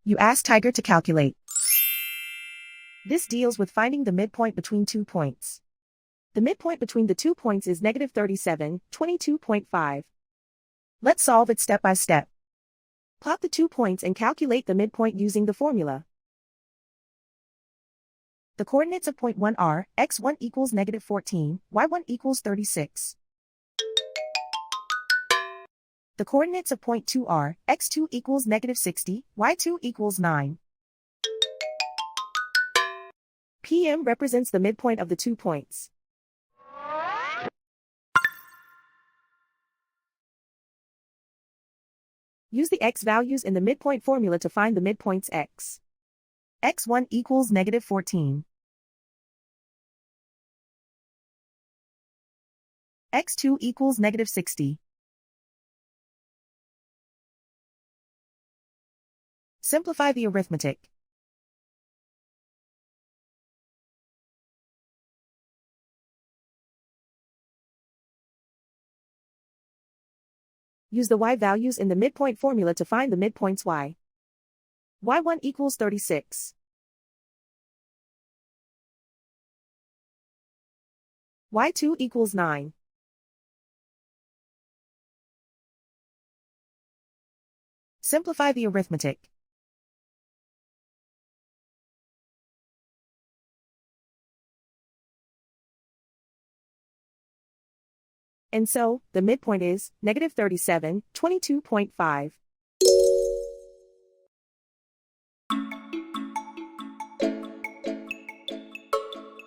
You ask Tiger to calculate. This deals with finding the midpoint between 2 points. The midpoint between the 2 points is negative 37, 22.5. Let's solve it step by step. Plot the 2 points and calculate the midpoint using the formula. The coordinates of point 1 are, x1 equals negative 14, y1 equals 36. The coordinates of point 2 are, x2 equals negative 60, y2 equals 9. PM represents the midpoint of the 2 points. Use the x values in the midpoint formula to find the midpoints x. x1 equals negative 14. x2 equals negative 60. Simplify the arithmetic. Use the y values in the midpoint formula to find the midpoints y. y1 equals 36. y2 equals 9. Simplify the arithmetic. And so, the midpoint is negative 37, 22.5.